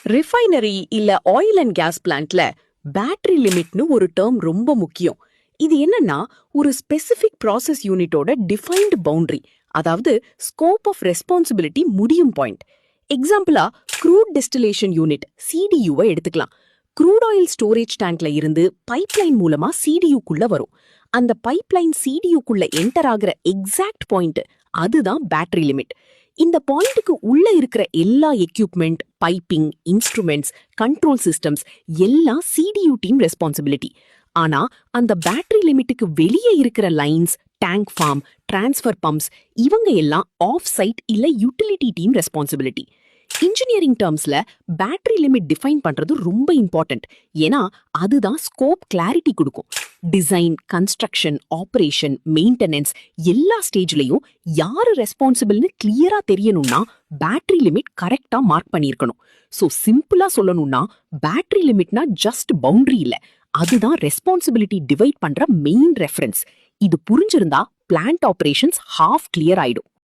Refinery இல்ல oil and gas பிளான்ட்ல battery லிமிட்னு ஒரு டேர்ம் ரொம்ப முக்கியம். இது என்னன்னா ஒரு ஸ்பெசிபிக் ப்ராசஸ் யூனிட்டோட டிஃபைன்டு பவுண்டரி, அதாவது ஸ்கோப் ஆஃப் ரெஸ்பான்சிபிலிட்டி முடியும் பாயிண்ட். எக்ஸாம்பிளா க்ரூட் டெஸ்டிலேஷன் யூனிட் சிடியூவை எடுத்துக்கலாம். க்ரூட் ஆயில் ஸ்டோரேஜ் டேங்க்ல இருந்து பைப்லைன் மூலமா சிடியூக்குள்ள வரும். அந்த பைப்லைன் சிடியூக்குள்ள என்டர் ஆகிற எக்ஸாக்ட் பாயிண்ட் அதுதான் பேட்டரி லிமிட். இந்த பாயிண்ட்டுக்கு உள்ள இருக்கிற எல்லா equipment, piping, instruments, control systems எல்லாம் சிடியூ டீம் ரெஸ்பான்சிபிலிட்டி. ஆனா அந்த பேட்டரி லிமிட்டுக்கு வெளியே இருக்கிற lines, tank farm, transfer pumps இவங்க எல்லாம் ஆஃப் சைட் இல்ல யூட்டிலிட்டி டீம் ரெஸ்பான்சிபிலிட்டி. இன்ஜினியரிங் டேர்ம்ஸ்ல பேட்டரி லிமிட் டிஃபைன் பண்றது ரொம்ப இம்பார்ட்டன்ட். ஏன்னா அதுதான் ஸ்கோப் கிளாரிட்டி கொடுக்கும். டிசைன், கன்ஸ்ட்ரக்ஷன், ஆபரேஷன், மெயின்டெனன்ஸ் எல்லா ஸ்டேஜ்லயும் யாரு ரெஸ்பான்சிபிள்னு கிளியரா தெரியணும்னா பேட்டரி லிமிட் கரெக்டா மார்க் பண்ணியிருக்கணும். சோ சிம்பிளா சொல்லணும்னா பேட்டரி லிமிட்னா ஜஸ்ட் பவுண்டரி இல்ல, அதுதான் ரெஸ்பான்சிபிலிட்டி டிவைட் பண்ற மெயின் ரெஃபரன்ஸ். இது புரிஞ்சிருந்தா பிளான்ட் ஆபரேஷன்ஸ் ஹாஃப் கிளியர் ஆயிடும்.